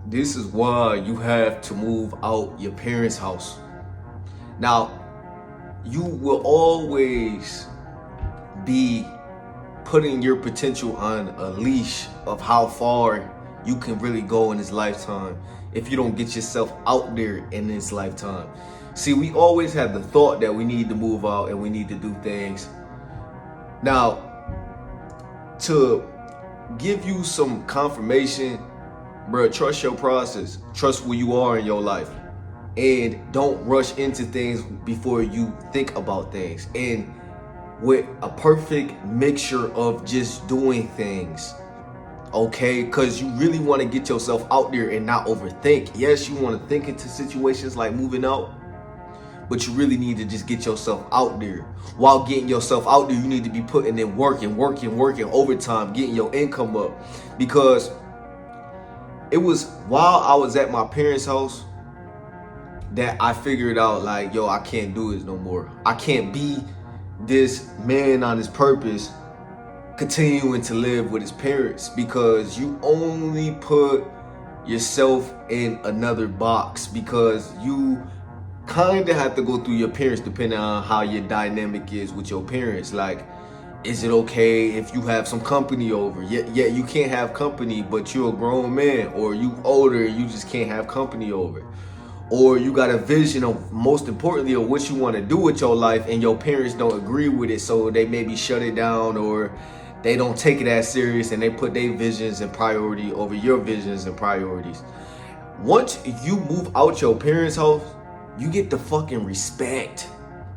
This is why you have to move out your parents' house. Now, you will always be putting your potential on a leash of how far you can really go in this lifetime if you don't get yourself out there in this lifetime. See, we always have the thought that we need to move out and we need to do things. Now, to give you some confirmation, bro, trust your process. Trust where you are in your life. And don't rush into things before you think about things. And with a perfect mixture of just doing things, okay? Because you really want to get yourself out there and not overthink. Yes, you want to think into situations like moving out, but you really need to just get yourself out there. While getting yourself out there, you need to be putting in working overtime, getting your income up. Because it was while I was at my parents' house that I figured out, like, yo, I can't do this no more. I can't be this man on his purpose continuing to live with his parents, because you only put yourself in another box, because you kind of have to go through your parents depending on how your dynamic is with your parents. Like, is it okay if you have some company over? Yeah, you can't have company, but you're a grown man, or you older, you just can't have company over. Or you got a vision of, most importantly, of what you want to do with your life, and your parents don't agree with it, so they maybe shut it down, or they don't take it as serious, and they put their visions and priority over your visions and priorities. Once you move out your parents' house, you get the fucking respect.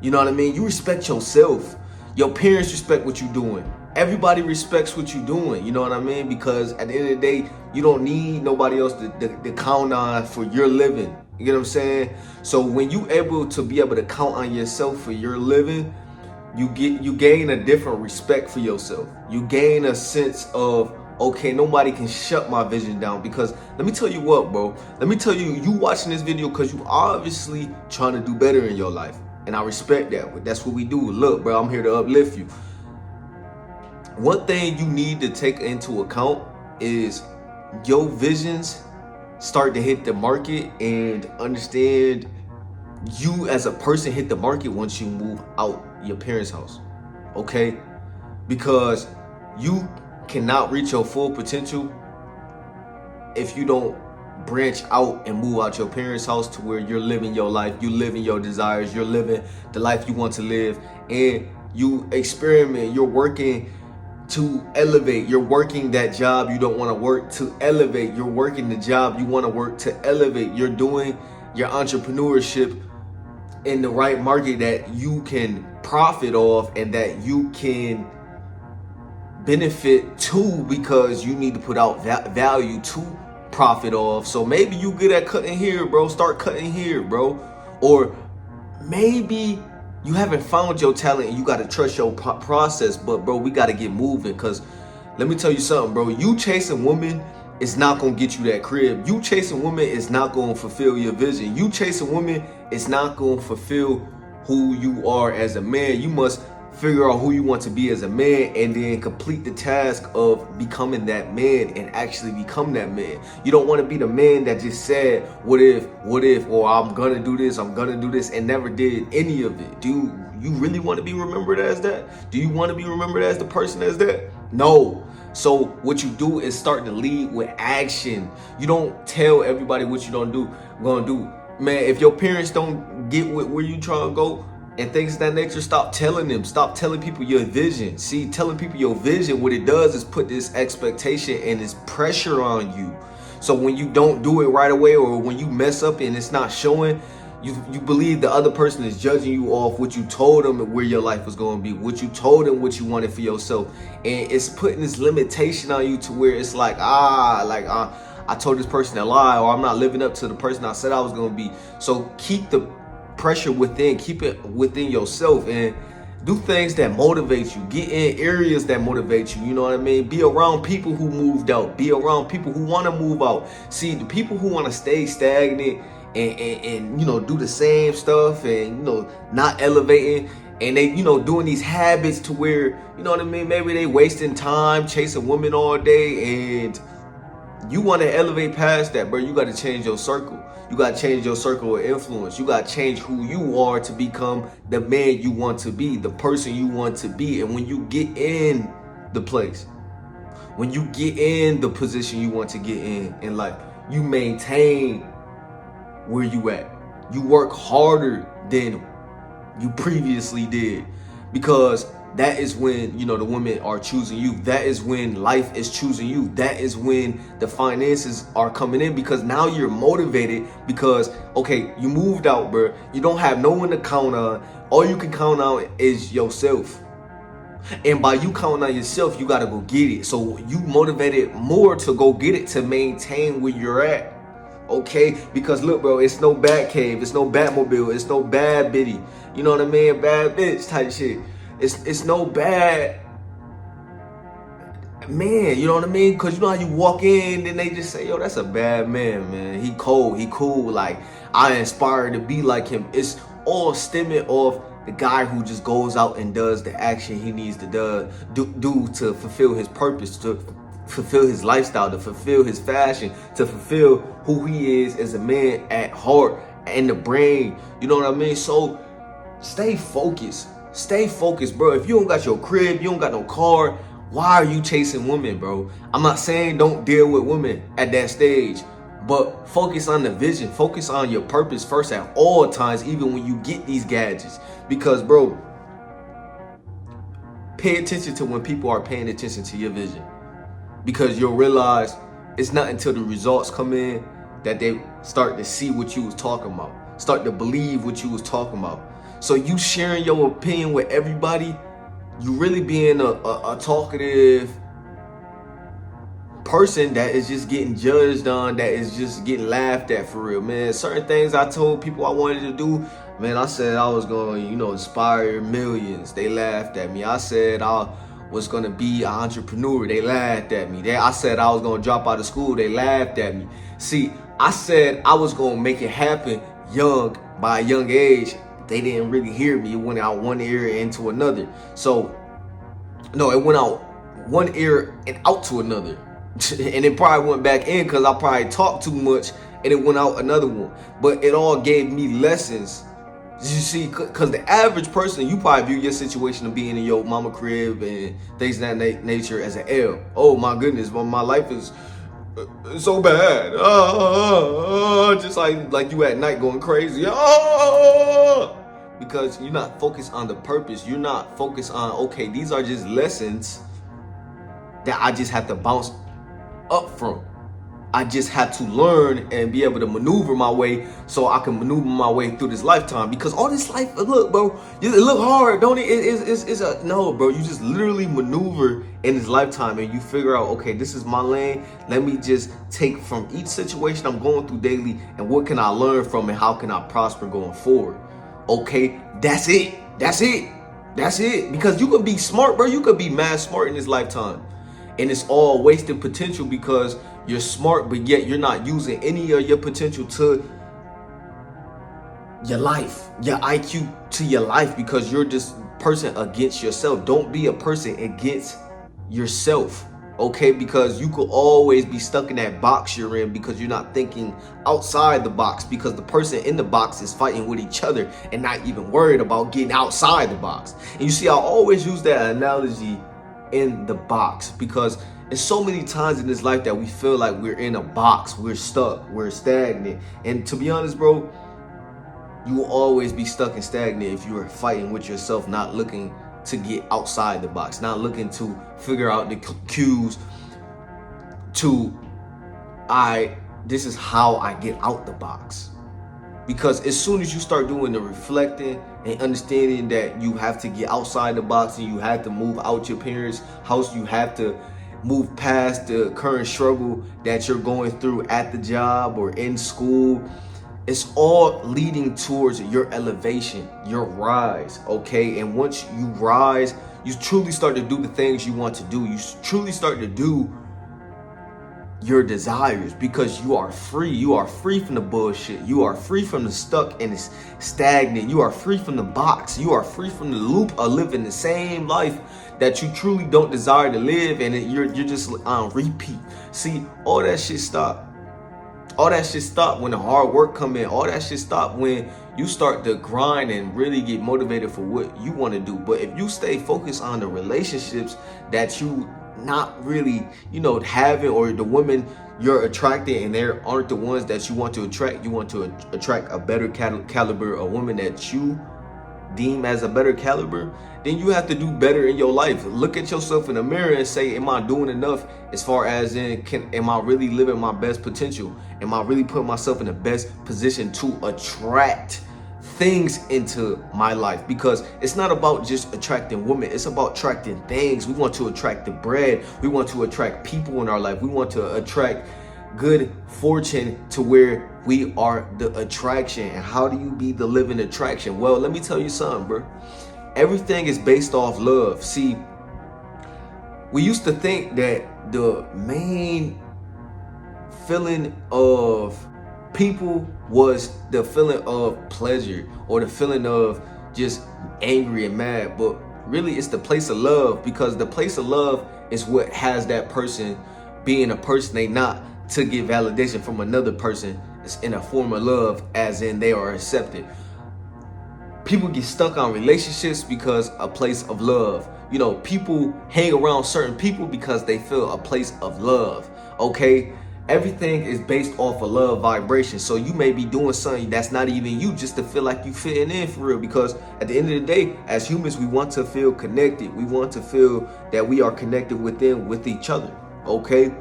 You know what I mean? You respect yourself. Your parents respect what you're doing. Everybody respects what you're doing. You know what I mean? Because at the end of the day, you don't need nobody else to count on for your living. You get what I'm saying? So when you able to count on yourself for your living, you gain a different respect for yourself. You gain a sense of, okay, nobody can shut my vision down. Because let me tell you what, bro. Let me tell you, you watching this video because you obviously trying to do better in your life. And I respect that. That's what we do. Look, bro, I'm here to uplift you. One thing you need to take into account is your visions start to hit the market, and understand you as a person hit the market once you move out your parents' house. Okay? Because you cannot reach your full potential if you don't branch out and move out your parents' house to where you're living your life, you living your desires, you're living the life you want to live, and you experiment, you're working to elevate. You're working that job you don't want to work to elevate. You're working the job you want to work to elevate. You're doing your entrepreneurship in the right market that you can profit off and that you can benefit to, because you need to put out value to profit off. So maybe you good at cutting here, bro. Start cutting here, bro. Or maybe you haven't found your talent and you got to trust your process. But, bro, we got to get moving, because let me tell you something, bro. You chasing women is not going to get you that crib. You chasing women is not going to fulfill your vision. You chasing women is not going to fulfill who you are as a man. You must figure out who you want to be as a man, and then complete the task of becoming that man and actually become that man. You don't want to be the man that just said, what if, or I'm gonna do this, and never did any of it. Do you really want to be remembered as that? Do you want to be remembered as the person as that? No. So what you do is start to lead with action. You don't tell everybody what you gonna do. Man, if your parents don't get where you trying to go and things of that nature, stop telling them. Stop telling people your vision. See, telling people your vision, what it does is put this expectation and this pressure on you. So when you don't do it right away, or when you mess up and it's not showing, you believe the other person is judging you off what you told them where your life was going to be, what you told them what you wanted for yourself. And it's putting this limitation on you to where it's like, I told this person a lie, or I'm not living up to the person I said I was going to be. So keep the pressure within, keep it within yourself, and do things that motivate you. Get in areas that motivate you. You know what I mean? Be around people who moved out. Be around people who want to move out. See, the people who want to stay stagnant and do the same stuff and not elevating, and they doing these habits to where maybe they wasting time chasing women all day, and You want to elevate past that, bro, you got to change your circle. You got to change your circle of influence. You got to change who you are to become the man you want to be, the person you want to be. And when you get in the place, when you get in the position you want to get in life, you maintain where you at. You work harder than you previously did, because that is when, you know, the women are choosing you. That is when life is choosing you. That is when the finances are coming in, because now you're motivated because, okay, you moved out, bro. You don't have no one to count on. All you can count on is yourself. And by you counting on yourself, you got to go get it. So you motivated more to go get it, to maintain where you're at. Okay, because look, bro, it's no Bat Cave, it's no Batmobile, it's no bad bitty, you know what I mean, bad bitch type shit. It's no bad man, you know what I mean? Because you know how you walk in, then they just say, yo, that's a bad man. He cold, he cool, like, I inspire to be like him. It's all stemming off the guy who just goes out and does the action he needs to do to fulfill his purpose, to fulfill his lifestyle, to fulfill his fashion, to fulfill who he is as a man at heart and the brain. You know what I mean? So stay focused. Stay focused, bro. If you don't got your crib, you don't got no car, why are you chasing women, bro? I'm not saying don't deal with women at that stage, but focus on the vision. Focus on your purpose first at all times, even when you get these gadgets. Because, bro, pay attention to when people are paying attention to your vision. Because you'll realize it's not until the results come in that they start to see what you was talking about, start to believe what you was talking about. So you sharing your opinion with everybody, you really being a talkative person that is just getting judged on, that is just getting laughed at for real, man. Certain things I told people I wanted to do, man, I said I was going to, you know, inspire millions. They laughed at me. I said I was going to be an entrepreneur. They laughed at me. I said I was going to drop out of school. They laughed at me. See, I said I was going to make it happen young, by a young age. They didn't really hear me. It went out one ear into another. So, no, it went out one ear and out to another. And it probably went back in because I probably talked too much, and it went out another one. But it all gave me lessons. You see, because the average person, you probably view your situation of being in your mama crib and things of that nature as an L. Oh my goodness, my life is so bad. Just like you at night going crazy. Because you're not focused on the purpose. You're not focused on, okay, these are just lessons that I just have to bounce up from. I just have to learn and be able to maneuver my way so I can maneuver my way through this lifetime. Because all this life, look, bro, it look hard, don't it? No, bro, you just literally maneuver in this lifetime and you figure out, okay, this is my lane. Let me just take from each situation I'm going through daily and what can I learn from it? How can I prosper going forward? Okay, that's it. Because you could be smart, bro. You could be mad smart in this lifetime. And it's all wasted potential because you're smart, but yet you're not using any of your potential to your life, your IQ to your life, because you're this person against yourself. Don't be a person against yourself, okay? Because you could always be stuck in that box you're in because you're not thinking outside the box, because the person in the box is fighting with each other and not even worried about getting outside the box. And you see, I always use that analogy in the box, because there's so many times in this life that we feel like we're in a box, we're stuck, we're stagnant. And to be honest, bro, you will always be stuck and stagnant if you are fighting with yourself, not looking to get outside the box, not looking to figure out the cues to, this is how I get out the box. Because as soon as you start doing the reflecting and understanding that you have to get outside the box and you have to move out your parents' house, you have to move past the current struggle that you're going through at the job or in school, it's all leading towards your elevation, your rise, okay? And once you rise, you truly start to do the things you want to do. You truly start to do your desires, because you are free. You are free from the bullshit. You are free from the stuck and it's stagnant. You are free from the box. You are free from the loop of living the same life that you truly don't desire to live, and you're just on repeat. See, all that shit stop. All that shit stop when the hard work come in. All that shit stop when you start to grind and really get motivated for what you want to do. But if you stay focused on the relationships that you not really, having, or the women you're attracting and they aren't the ones that you want to attract, you want to attract a better caliber, a woman that you deem as a better caliber, then you have to do better in your life. Look at yourself in the mirror and say, am I doing enough as far as am I really living my best potential? Am I really putting myself in the best position to attract things into my life? Because it's not about just attracting women, it's about attracting things. We want to attract the bread. We want to attract people in our life. We want to attract good fortune to where we are the attraction. And how do you be the living attraction? Well, let me tell you something, bro. Everything is based off love. See, we used to think that the main feeling of people was the feeling of pleasure or the feeling of just angry and mad, but really it's the place of love, because the place of love is what has that person being a person they not to get validation from another person. It's in a form of love, as in they are accepted. People get stuck on relationships because a place of love. People hang around certain people because they feel a place of love. Okay, everything is based off of love vibration. So you may be doing something that's not even you, just to feel like you fitting in for real. Because at the end of the day, as humans, we want to feel connected. We want to feel that we are connected with each other. Okay,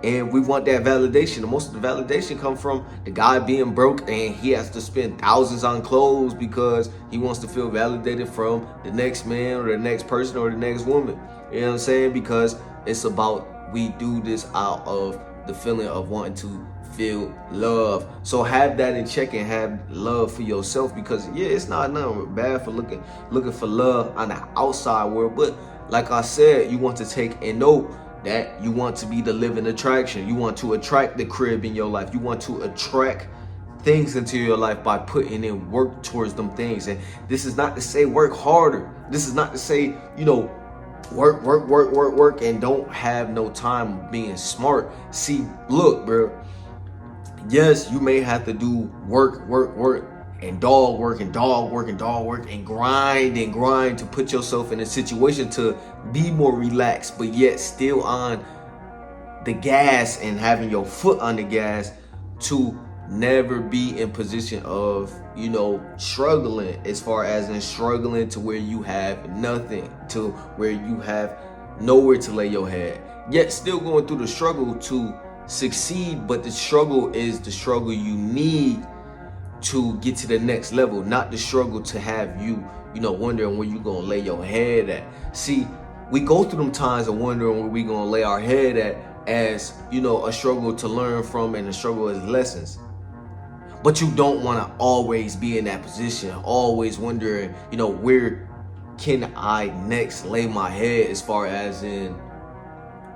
and we want that validation. Most of the validation comes from the guy being broke and he has to spend thousands on clothes because he wants to feel validated from the next man or the next person or the next woman. You know what I'm saying? Because it's about, we do this out of the feeling of wanting to feel love. So have that in check and have love for yourself, because it's not nothing bad for looking for love on the outside world. But like I said, you want to take and note that you want to be the living attraction. You want to attract the crib in your life. You want to attract things into your life by putting in work towards them things. And this is not to say work harder. This is not to say, work and don't have no time being smart. See, look, bro. Yes, you may have to do work and dog work and grind to put yourself in a situation to be more relaxed, but yet still on the gas and having your foot on the gas to never be in position of, struggling, as far as in struggling to where you have nothing, to where you have nowhere to lay your head, yet still going through the struggle to succeed. But the struggle is the struggle you need to get to the next level, not the struggle to have you, wondering where you gonna lay your head at. See, we go through them times of wondering where we gonna lay our head at as, a struggle to learn from and a struggle as lessons. But you don't want to always be in that position, always wondering, where can I next lay my head, as far as in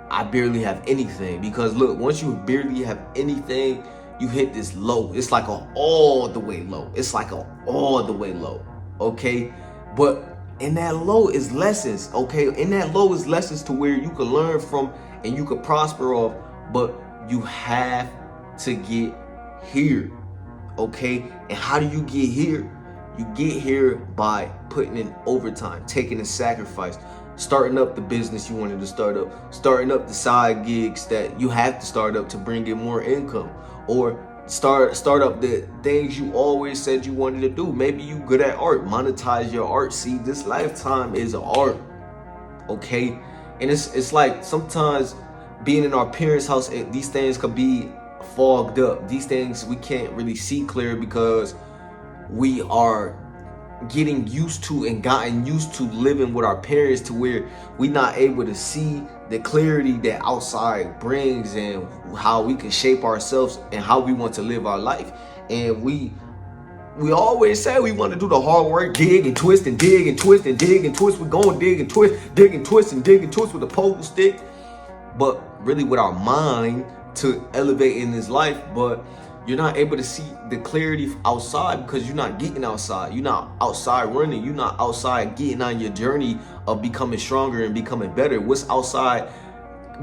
I barely have anything. Because look, once you barely have anything, you hit this low. It's like a all the way low. Okay, but in that low is lessons. Okay, in that low is lessons to where you can learn from and you can prosper off. But you have to get here. Okay, and how do you get here? You get here by putting in overtime, taking a sacrifice, starting up the business you wanted to start up, starting up the side gigs that you have to start up to bring in more income, or start up the things you always said you wanted to do. Maybe you good at art, monetize your art. See, this lifetime is an art. Okay, and it's like sometimes being in our parents' house, these things could be fogged up. These things we can't really see clear because we are getting used to and gotten used to living with our parents, to where we're not able to see the clarity that outside brings and how we can shape ourselves and how we want to live our life. And we always say we want to do the hard work, dig and twist and dig and twist and dig and twist. We're going dig and twist with a pogo stick, but really with our mind to elevate in this life. But You're not able to see the clarity outside because you're not getting outside. You're not outside running. You're not outside getting on your journey of becoming stronger and becoming better. What's outside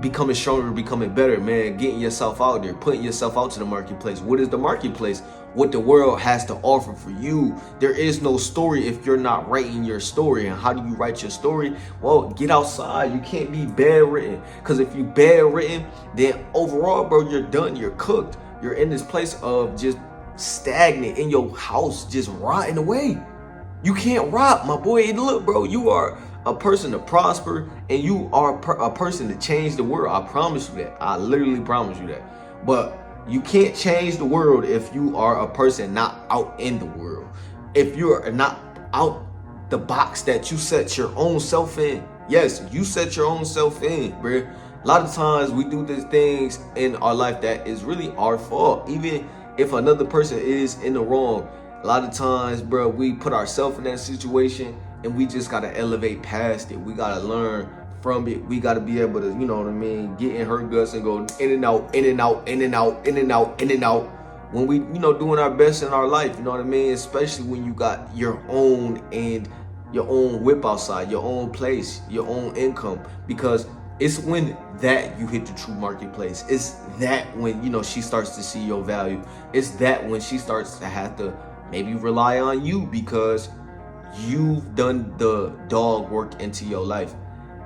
becoming stronger, becoming better, man? Getting yourself out there, putting yourself out to the marketplace. What is the marketplace? What the world has to offer for you. There is no story if you're not writing your story. And how do you write your story? Well, get outside. You can't be bedridden, because if you bedridden, then overall, bro, you're done. You're cooked. You're in this place of just stagnant in your house, just rotting away. You can't rot, my boy. Look, bro, you are a person to prosper, and you are a person to change the world. I promise you that. I literally promise you that. But you can't change the world if you are a person not out in the world. If you're not out the box that you set your own self in. Yes, you set your own self in, bro. A lot of times we do these things in our life that is really our fault. Even if another person is in the wrong, a lot of times, bro, we put ourselves in that situation and we just got to elevate past it. We got to learn from it. We got to be able to, you know what I mean, get in her guts and go in and out, in and out, in and out, in and out, in and out. When we, you know, doing our best in our life, you know what I mean? Especially when you got your own and your own whip outside, your own place, your own income. Because it's when that you hit the true marketplace. It's that when, you know, she starts to see your value. It's that when she starts to have to maybe rely on you because you've done the dog work into your life.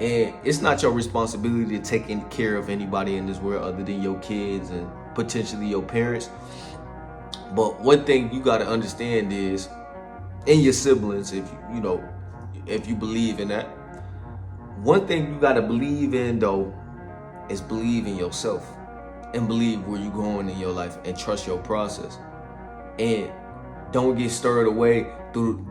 And it's not your responsibility to take care of anybody in this world other than your kids and potentially your parents. But one thing you got to understand is, and your siblings, if you know, if you believe in that, one thing you got to believe in though is believe in yourself and believe where you're going in your life and trust your process. And don't get stirred away through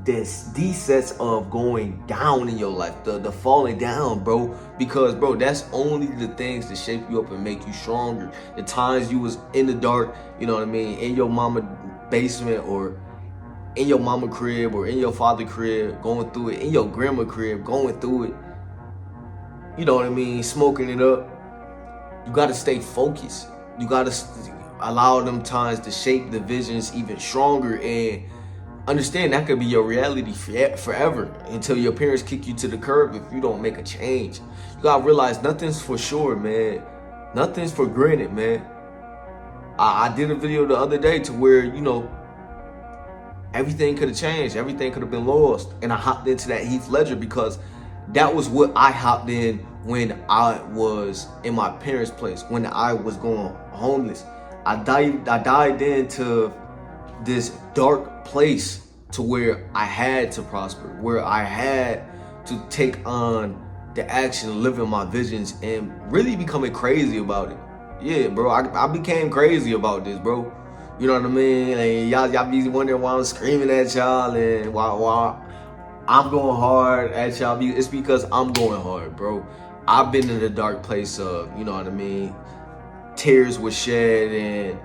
these sets of going down in your life, the falling down, bro. Because, bro, that's only the things that shape you up and make you stronger. The times you was in the dark, you know what I mean, in your mama basement or in your mama crib or in your father crib, going through it, in your grandma crib, going through it, you know what I mean, smoking it up. You got to stay focused. You got to allow them times to shape the visions even stronger, and understand that could be your reality forever until your parents kick you to the curb if you don't make a change. You gotta realize nothing's for sure, man. Nothing's for granted, man. I did a video the other day to where, you know, everything could have changed. Everything could have been lost. And I hopped into that Heath Ledger because that was what I hopped in when I was in my parents' place, when I was going homeless. I dived into this dark place to where I had to prosper, where I had to take on the action, living my visions, and really becoming crazy about it. Yeah, bro, I became crazy about this, bro. You know what I mean? And y'all be wondering why I'm screaming at y'all and why I'm going hard at y'all. It's because I'm going hard, bro. I've been in the dark place of, you know what I mean, tears were shed, and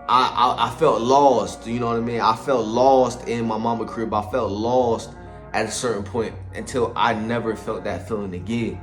I felt lost, you know what I mean? I felt lost in my mama crib. I felt lost at a certain point until I never felt that feeling again.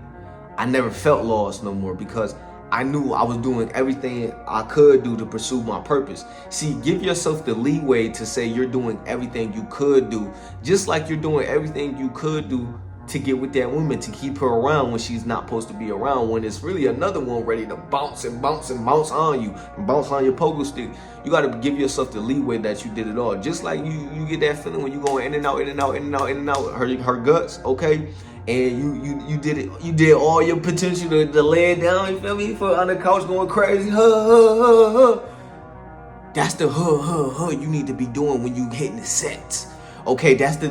I never felt lost no more because I knew I was doing everything I could do to pursue my purpose. See, give yourself the leeway to say you're doing everything you could do, just like you're doing everything you could do to get with that woman, to keep her around when she's not supposed to be around, when it's really another one ready to bounce and bounce and bounce on you and bounce on your pogo stick. You got to give yourself the leeway that you did it all. Just like you get that feeling when you going in and out, in and out, in and out, in and out, her guts, okay? And you did it. You did all your potential to lay it down, you feel me, for on the couch going crazy. That's the you need to be doing when you hitting the sets. Okay, that's the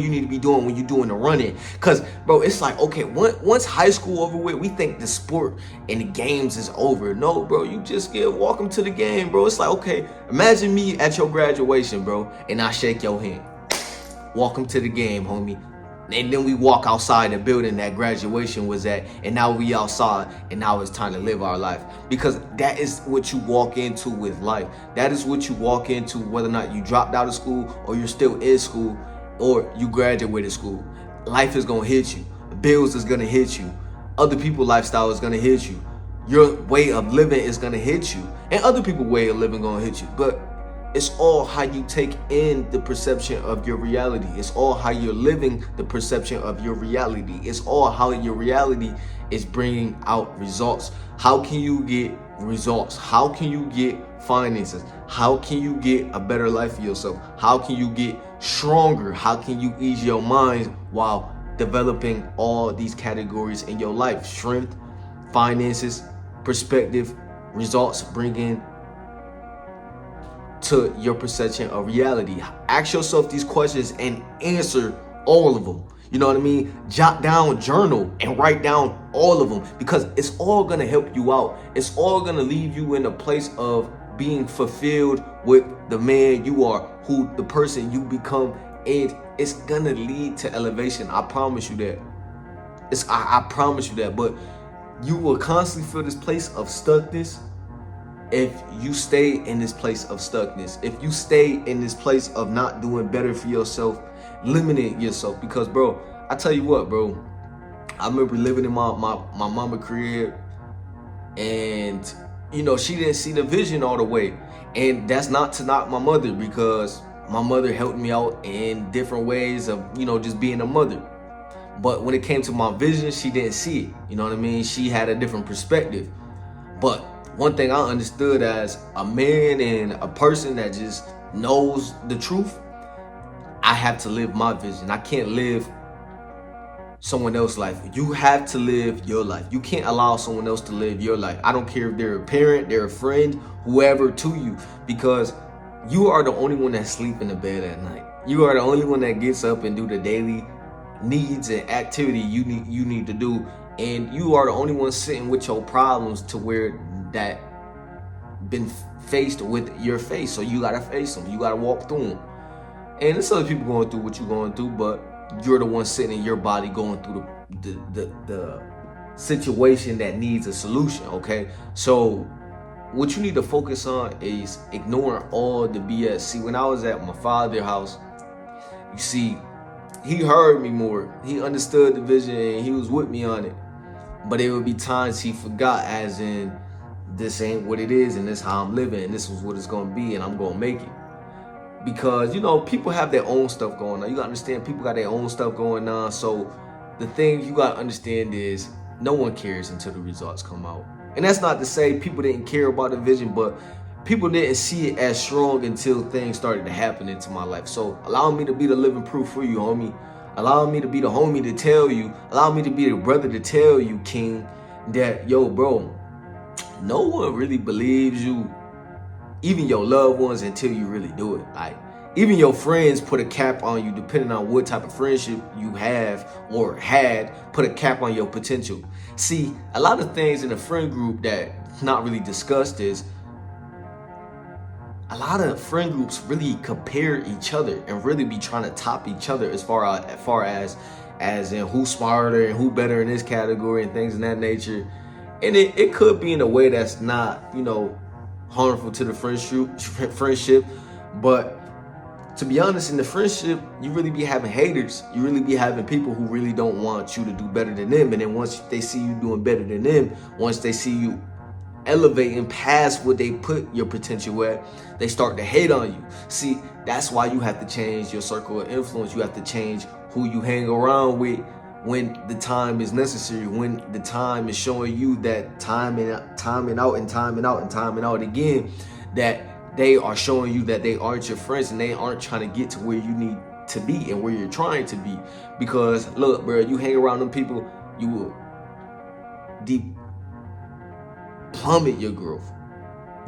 you need to be doing when you're doing the running. Cause, bro, it's like, okay, once high school over with, we think the sport and the games is over. No, bro, you just get welcome to the game, bro. It's like, okay, imagine me at your graduation, bro, and I shake your hand. Welcome to the game, homie. And then we walk outside the building that graduation was at, and now we outside, and now it's time to live our life. Because that is what you walk into with life. That is what you walk into whether or not you dropped out of school or you're still in school or you graduated school. Life is gonna hit you. Bills is gonna hit you. Other people's lifestyle is gonna hit you. your way of living is gonna hit you, and other people's way of living gonna hit you. But it's all how you take in the perception of your reality. It's all how you're living the perception of your reality. It's all how your reality is bringing out results. How can you get results? How can you get finances? How can you get a better life for yourself? How can you get stronger? How can you ease your mind while developing all these categories in your life? Strength, finances, perspective, results, bringing to your perception of reality. Ask yourself these questions and answer all of them. You know what I mean? Jot down, journal, and write down all of them, because it's all gonna help you out. It's all gonna leave you in a place of being fulfilled with the man you are, who the person you become, and it's gonna lead to elevation. I promise you that. I promise you that. But you will constantly feel this place of stuckness if you stay in this place of stuckness. If you stay in this place of not doing better for yourself, limiting yourself. Because, bro, I tell you what, bro, I remember living in my mama crib, and you know, she didn't see the vision all the way. And that's not to knock my mother, because my mother helped me out in different ways of, you know, just being a mother. But when it came to my vision, she didn't see it. You know what I mean? She had a different perspective. But one thing I understood as a man and a person that just knows the truth, I have to live my vision. I can't live someone else's life. You have to live your life. You can't allow someone else to live your life. I don't care if they're a parent, they're a friend, whoever to you, because you are the only one that sleep in the bed at night. You are the only one that gets up and do the daily needs and activity you need to do, and you are the only one sitting with your problems to where that been faced with your face. So you gotta face them. You gotta walk through them. And there's other people going through what you're going through, but you're the one sitting in your body going through the situation that needs a solution. Okay, so what you need to focus on is ignoring all the BS. See, when I was at my father's house, you see, he heard me more. He understood the vision and he was with me on it. But there would be times he forgot, as in, this ain't what it is, and this how I'm living, and this is what it's gonna be, and I'm gonna make it. Because, you know, people have their own stuff going on. You gotta understand, people got their own stuff going on. So the thing you gotta understand is, no one cares until the results come out. And that's not to say people didn't care about the vision, but people didn't see it as strong until things started to happen into my life. So allow me to be the living proof for you, homie. Allow me to be the homie to tell you. Allow me to be the brother to tell you, King, that, yo, bro, no one really believes you, even your loved ones, until you really do it. Like, even your friends put a cap on you, depending on what type of friendship you have or had, put a cap on your potential. See, a lot of things in a friend group that's not really discussed is, a lot of friend groups really compare each other and really be trying to top each other as far as in who's smarter and who better in this category and things of that nature. And it could be in a way that's not, you know, harmful to the friendship. But to be honest, in the friendship, you really be having haters. You really be having people who really don't want you to do better than them. And then once they see you doing better than them, once they see you elevating past what they put your potential at, they start to hate on you. See, that's why you have to change your circle of influence. You have to change who you hang around with when the time is necessary, when the time is showing you that timing out again, that they are showing you that they aren't your friends and they aren't trying to get to where you need to be and where you're trying to be. Because look, bro, you hang around them people, you will plummet your growth.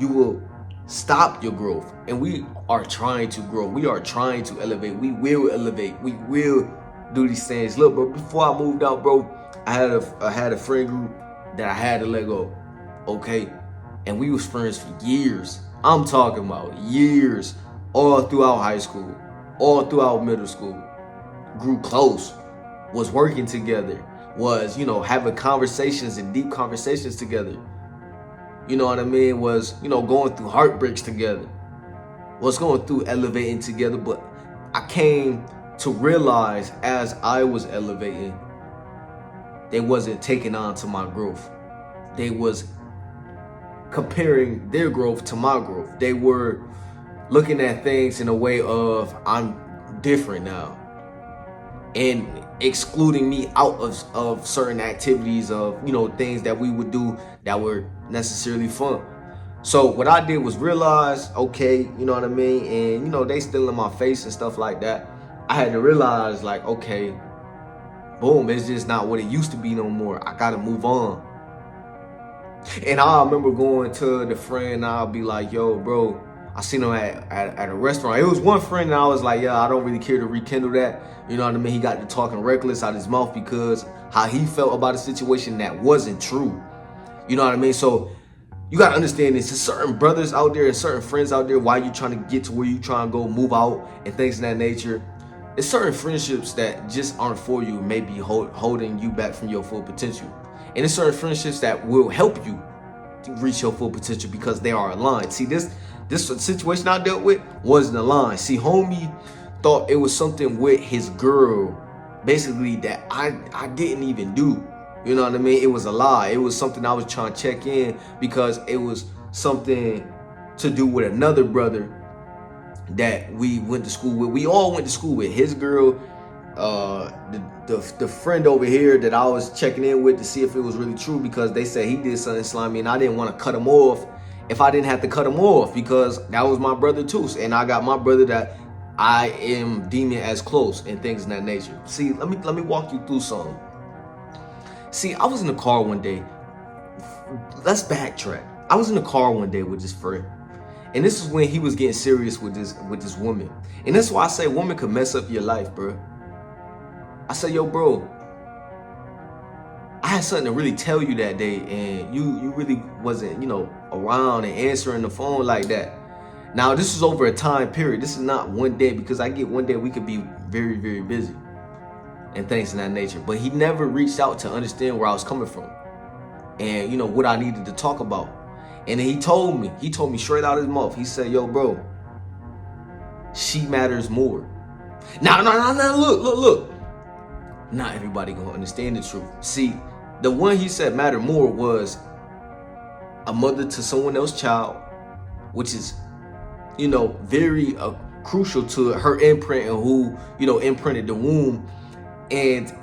You will stop your growth. And we are trying to grow. We are trying to elevate. We will elevate. We will do these things. Look, bro, before I moved out, bro, I had a friend group that I had to let go. Okay? And we was friends for years. I'm talking about years. All throughout high school. All throughout middle school. Grew close. Was working together. Was, you know, having conversations and deep conversations together. You know what I mean? Was, you know, going through heartbreaks together. Was going through elevating together. But I came to realize as I was elevating, they wasn't taking on to my growth. They was comparing their growth to my growth. They were looking at things in a way of, I'm different now, and excluding me out of certain activities of, things that we would do that were necessarily fun. So what I did was realize, okay, you know what I mean? And, they still in my face and stuff like that. I had to realize, like, okay, boom, it's just not what it used to be no more. I got to move on. And I remember going to the friend, and I'll be like, yo, bro, I seen him at a restaurant. It was one friend, and I was like, yeah, I don't really care to rekindle that. You know what I mean? He got to talking reckless out his mouth because how he felt about a situation that wasn't true. You know what I mean? So you got to understand this. There's certain brothers out there and certain friends out there, why you trying to get to where you trying to go, move out, and things of that nature. There's certain friendships that just aren't for you, maybe holding you back from your full potential. And there's certain friendships that will help you to reach your full potential because they are aligned. See, this situation I dealt with wasn't aligned. See, homie thought it was something with his girl, basically, that I didn't even do. You know what I mean? It was a lie. It was something I was trying to check in because it was something to do with another brother that we went to school with. We all went to school with. His girl, the friend over here that I was checking in with to see if it was really true, because they said he did something slimy and I didn't want to cut him off if I didn't have to cut him off, because that was my brother too. And I got my brother that I am deeming as close and things of that nature. See, let me walk you through something. See, I was in the car one day. Let's backtrack. I was in the car one day with this friend. And this is when he was getting serious with this woman. And that's why I say woman could mess up your life, bro. I said, yo, bro, I had something to really tell you that day, and you really wasn't, around and answering the phone like that. Now, this is over a time period. This is not one day, because I get one day we could be very, very busy and things of that nature. But he never reached out to understand where I was coming from and, what I needed to talk about. And then he told me straight out of his mouth, he said, yo, bro, she matters more. Now, look. Not everybody gonna understand the truth. See, the one he said mattered more was a mother to someone else's child, which is, very crucial to her imprint and who, imprinted the womb. And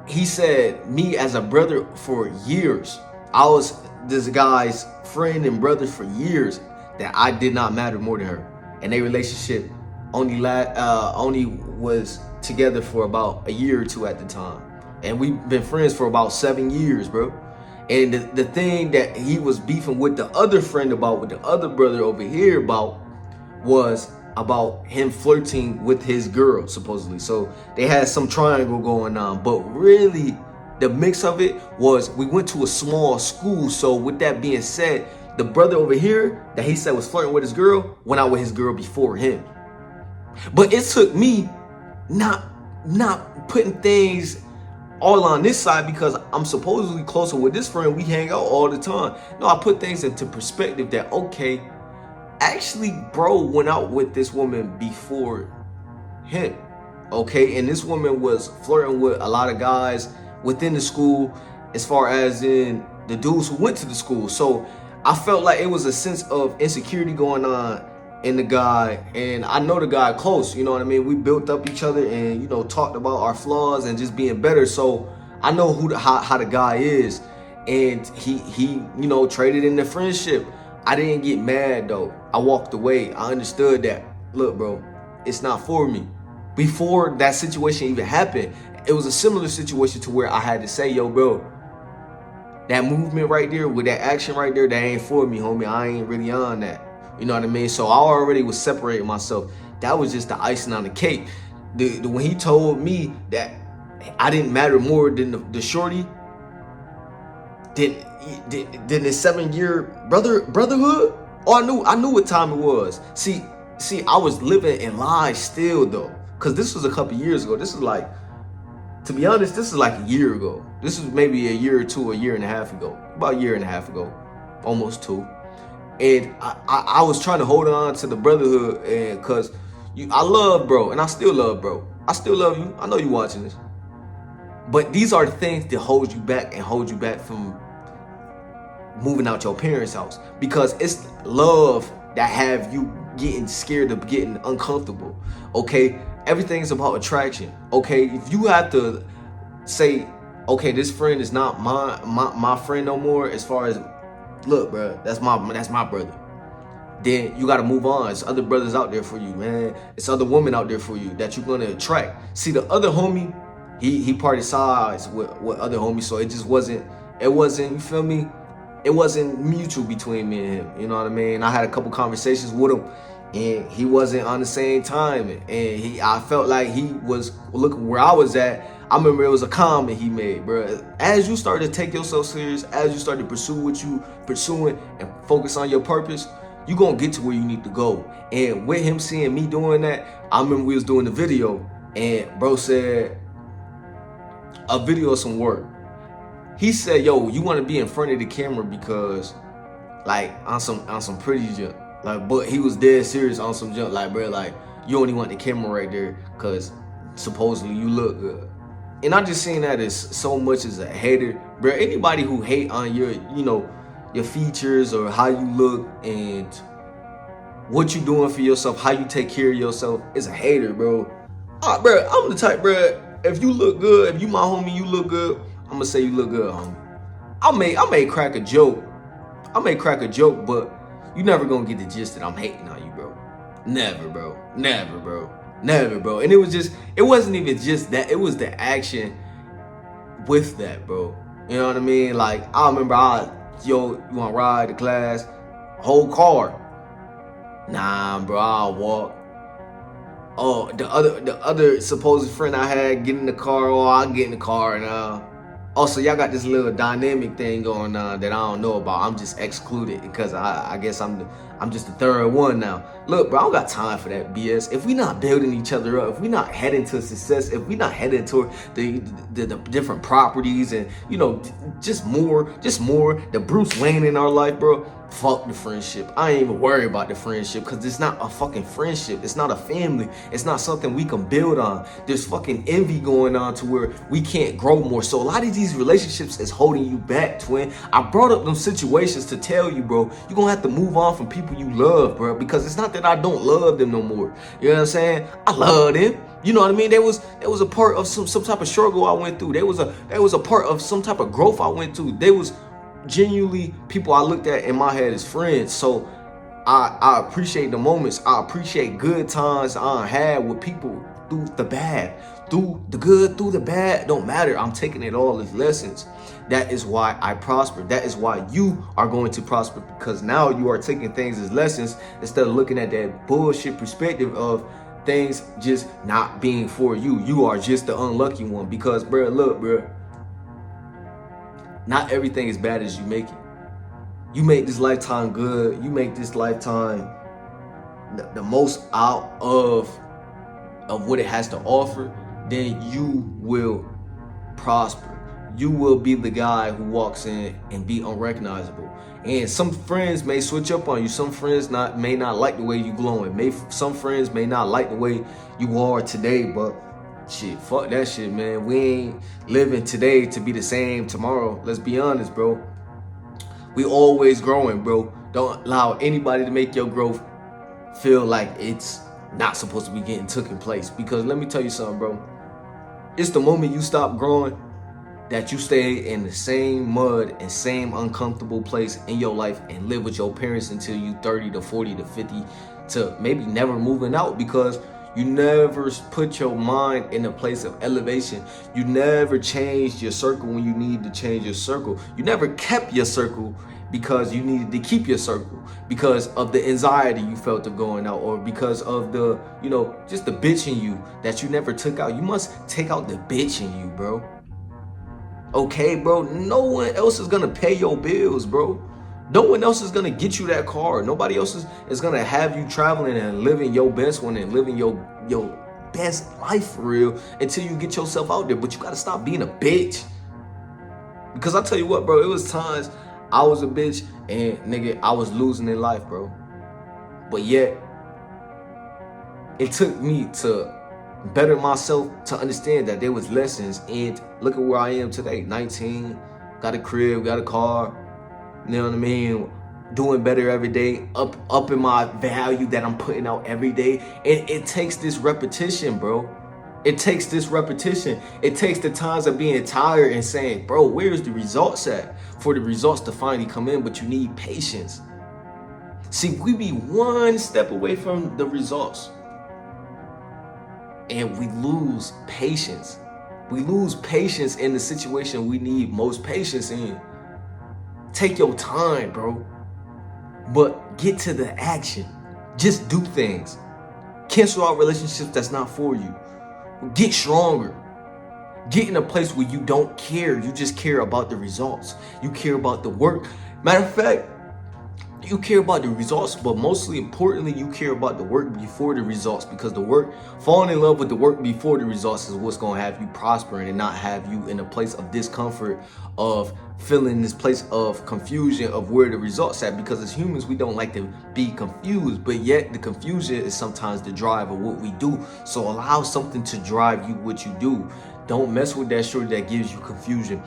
he said, me as a brother for years, I was this guy's friend and brother for years, that I did not matter more to her. And their relationship only was together for about a year or two at the time. And we've been friends for about 7 years, bro. And the thing that he was beefing with the other friend about, with the other brother over here about, was about him flirting with his girl, supposedly. So they had some triangle going on. But really, the mix of it was, we went to a small school. So with that being said, the brother over here that he said was flirting with his girl went out with his girl before him. But it took me not putting things all on this side, because I'm supposedly closer with this friend. We hang out all the time. No, I put things into perspective that, okay, actually, bro went out with this woman before him. Okay, and this woman was flirting with a lot of guys within the school, as far as in the dudes who went to the school. So I felt like it was a sense of insecurity going on in the guy, and I know the guy close, you know what I mean? We built up each other and, talked about our flaws and just being better. So I know how the guy is, and he traded in the friendship. I didn't get mad though. I walked away. I understood that, look, bro, it's not for me. Before that situation even happened, it was a similar situation to where I had to say, yo, bro, that movement right there, with that action right there, that ain't for me, homie. I ain't really on that. You know what I mean? So I already was separating myself. That was just the icing on the cake. When he told me that I didn't matter more than the shorty, than the 7-year brotherhood. Oh, I knew what time it was. See, I was living in lies still though, because this was a couple years ago. This is like, to be honest, this is like a year ago. This is maybe a year or two, a year and a half ago, about a year and a half ago, almost 2. And I was trying to hold on to the brotherhood, and because I love bro, and I still love bro. I still love you. I know you watching this. But these are the things that hold you back and hold you back from moving out your parents' house, because it's love that have you getting scared of getting uncomfortable. Okay, everything's about attraction. Okay, if you have to say, okay, this friend is not my friend no more, as far as, look, bro, that's my brother, then you got to move on. It's other brothers out there for you, man. It's other women out there for you that you're gonna attract. See, the other homie, he parted sides with other homies, so it just wasn't. It wasn't. You feel me? It wasn't mutual between me and him. You know what I mean? I had a couple conversations with him, and he wasn't on the same time. And I felt like he was looking where I was at. I remember it was a comment he made, bro. As you start to take yourself serious, as you start to pursue what you pursuing and focus on your purpose, you gonna get to where you need to go. And with him seeing me doing that, I remember we was doing the video, and bro said, a video of some work. He said, yo, you wanna be in front of the camera because, like, on some pretty junk. Like, but he was dead serious on some junk, like, bro, like, you only want the camera right there because supposedly you look good. And I just seen that as so much as a hater. Bro, anybody who hate on your, your features or how you look and what you doing for yourself, how you take care of yourself, is a hater, bro. Bro, I'm the type, bro, if you look good, if you my homie, you look good, I'm gonna say you look good, homie. I may crack a joke. But you never gonna get the gist that I'm hating on you, bro. Never, bro. Never, bro. Never, bro. And it wasn't even just that. It was the action with that, bro. You know what I mean? Like, I remember you wanna ride to class? Whole car. Nah, bro, I'll walk. Oh, the other supposed friend I had get in the car. Oh, I'll get in the car now. Also, y'all got this little dynamic thing going on that I don't know about. I'm just excluded because I guess I'm just the third one now. Look, bro, I don't got time for that BS. If we not building each other up, if we not heading to success, if we not heading toward the different properties and just more the Bruce Wayne in our life, bro. Fuck the friendship. I ain't even worried about the friendship because it's not a fucking friendship. It's not a family. It's not something we can build on. There's fucking envy going on to where we can't grow more. So a lot of these relationships is holding you back, twin. I brought up them situations to tell you, bro, you're gonna have to move on from people you love, bro, because it's not that I don't love them no more. You know what I'm saying? I love them. You know what I mean? There was a part of some type of struggle I went through. There was a part of some type of growth I went through. There was genuinely people I looked at in my head as friends. So I appreciate the moments. I appreciate good times I had with people through the bad, through the good, through the bad. Don't matter. I'm taking it all as lessons. That is why I prosper. That is why you are going to prosper, because now you are taking things as lessons instead of looking at that bullshit perspective of things just not being for you. You are just the unlucky one because, bro, look, bro, not everything is bad as you make it. You make this lifetime good. You make this lifetime the most out of what it has to offer, then you will prosper. You will be the guy who walks in and be unrecognizable. And some friends may switch up on you. Some friends may not like the way you glowing. Some friends may not like the way you are today, but shit, fuck that shit, man. We ain't living today to be the same tomorrow. Let's be honest, bro. We always growing, bro. Don't allow anybody to make your growth feel like it's not supposed to be getting taken place. Because let me tell you something, bro. It's the moment you stop growing that you stay in the same mud and same uncomfortable place in your life and live with your parents until you 30 to 40 to 50 to maybe never moving out, because you never put your mind in a place of elevation. You never changed your circle when you need to change your circle. You never kept your circle because you needed to keep your circle because of the anxiety you felt of going out, or because of the, just the bitch in you that you never took out. You must take out the bitch in you, bro. Okay, bro? No one else is gonna pay your bills, bro. No one else is gonna get you that car. Nobody else is gonna have you traveling and living your best one and living your best life for real until you get yourself out there. But you gotta stop being a bitch. Because I tell you what, bro, it was times I was a bitch and nigga, I was losing in life, bro. But yet, it took me to better myself to understand that there was lessons, and look at where I am today. 19, got a crib, got a car, You know what I mean? Doing better every day, up in my value that I'm putting out every day. It takes this repetition, bro. It takes this repetition. It takes the times of being tired and saying, bro, where's the results at? For the results to finally come in, but you need patience. See, we be one step away from the results and we lose patience. We lose patience in the situation we need most patience in. Take your time, bro. But get to the action. Just do things. Cancel out relationships that's not for you. Get stronger. Get in a place where you don't care. You just care about the results. You care about the work. Matter of fact, you care about the results, but mostly importantly, you care about the work before the results, because the work, falling in love with the work before the results is what's going to have you prospering and not have you in a place of discomfort, of feeling this place of confusion of where the results at. Because as humans, we don't like to be confused, but yet the confusion is sometimes the drive of what we do. So allow something to drive you what you do. Don't mess with that shorty that gives you confusion.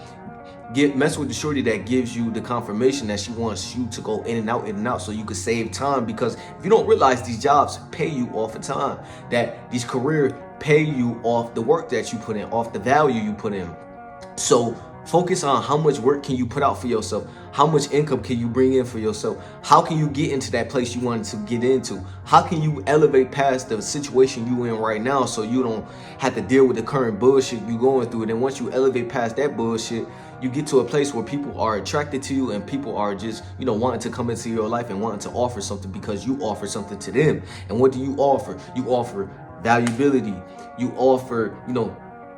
Mess with the shorty that gives you the confirmation that she wants you to go in and out so you can save time. Because if you don't realize, these jobs pay you off of time, that these careers pay you off the work that you put in, off the value you put in. So focus on how much work can you put out for yourself, how much income can you bring in for yourself, how can you get into that place you wanted to get into, how can you elevate past the situation you in right now so you don't have to deal with the current bullshit you going through. And then once you elevate past that bullshit, you get to a place where people are attracted to you and people are just, wanting to come into your life and wanting to offer something because you offer something to them. And what do you offer? You offer valuability. You offer,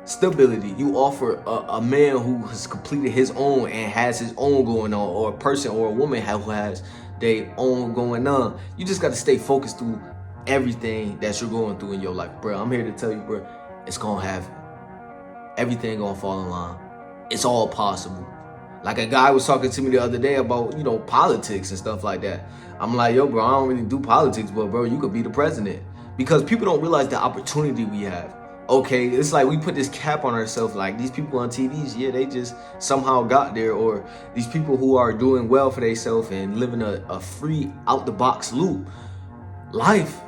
stability. You offer a man who has completed his own and has his own going on, or a person or a woman who has their own going on. You just got to stay focused through everything that you're going through in your life, bro. I'm here to tell you, bro, it's going to happen. Everything going to fall in line. It's all possible. Like a guy was talking to me the other day about, politics and stuff like that. I'm like, yo, bro, I don't really do politics, but bro, you could be the president. Because people don't realize the opportunity we have. Okay, it's like we put this cap on ourselves, like these people on TVs, yeah, they just somehow got there, or these people who are doing well for themselves and living a free out the box loop life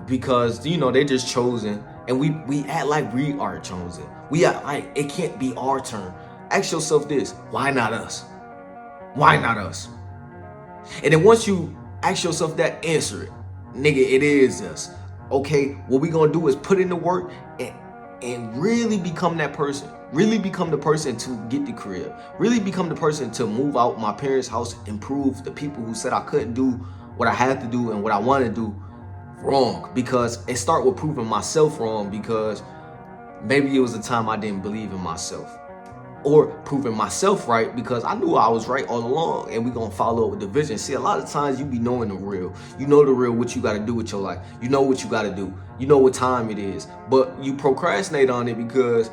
because they just chosen, and we act like we are chosen. We act like it can't be our turn. Ask yourself this: why not us? Why not us? And then once you ask yourself that, answer it, nigga, it is us. Okay, what we gonna do is put in the work and really become that person. Really become the person to get the career. Really become the person to move out my parents' house and prove the people who said I couldn't do what I had to do and what I want to do wrong. Because it start with proving myself wrong, because maybe it was a time I didn't believe in myself. Or proving myself right because I knew I was right all along, and we gonna follow up with the vision. See, a lot of times you be knowing the real. You know the real, what you gotta do with your life. You know what you gotta do. You know what time it is. But you procrastinate on it because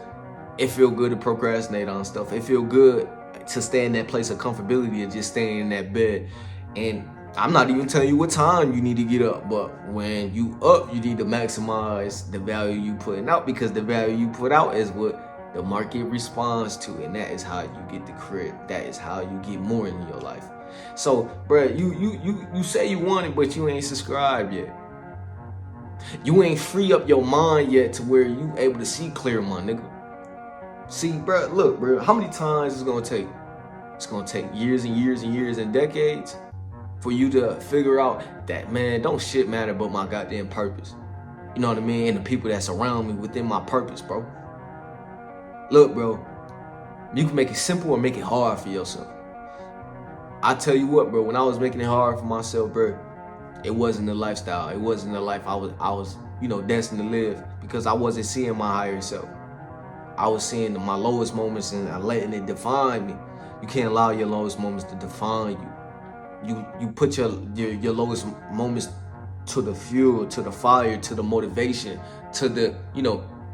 it feel good to procrastinate on stuff. It feel good to stay in that place of comfortability and just staying in that bed. And I'm not even telling you what time you need to get up, but when you up, you need to maximize the value you putting out, because the value you put out is what the market responds to, and that is how you get the credit. That is how you get more in your life. So, bro, you say you want it, but you ain't subscribed yet. You ain't free up your mind yet to where you able to see clear, my nigga. See, bro, look, bro, how many times is it gonna take? It's gonna take years and years and years and decades for you to figure out that, man, don't shit matter but my goddamn purpose. You know what I mean? And the people that surround me within my purpose, bro. Look, bro, you can make it simple or make it hard for yourself. I tell you what, bro, when I was making it hard for myself, bro, it wasn't the lifestyle. It wasn't the life I was destined to live, because I wasn't seeing my higher self. I was seeing my lowest moments and letting it define me. You can't allow your lowest moments to define you. You put your lowest moments to the fuel, to the fire, to the motivation, to the,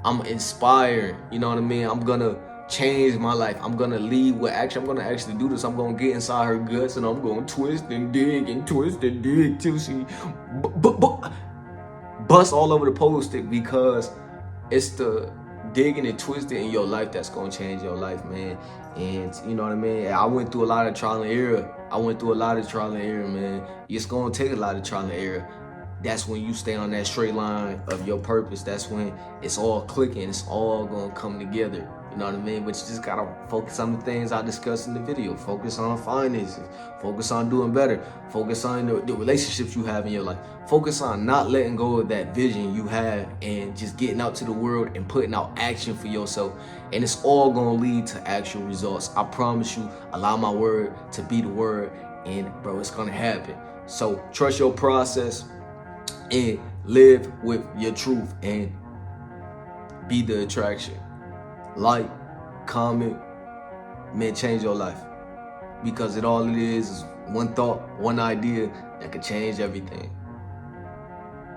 I'm inspired, you know what I mean? I'm gonna change my life. I'm gonna lead with action. I'm gonna actually do this. I'm gonna get inside her guts and I'm gonna twist and dig till she bust all over the post stick, because it's the digging and twisting in your life that's gonna change your life, man. And you know what I mean? I went through a lot of trial and error I went through a lot of trial and error, man. It's gonna take a lot of trial and error. That's when you stay on that straight line of your purpose. That's when it's all clicking. It's all gonna come together. You know what I mean? But you just gotta focus on the things I discussed in the video. Focus on finances. Focus on doing better. Focus on the relationships you have in your life. Focus on not letting go of that vision you have and just getting out to the world and putting out action for yourself. And it's all gonna lead to actual results. I promise you, allow my word to be the word, and bro, it's gonna happen. So trust your process and live with your truth and be the attraction. Like, comment, man, change your life. Because all it is one thought, one idea that could change everything.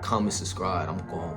Comment, subscribe, I'm going.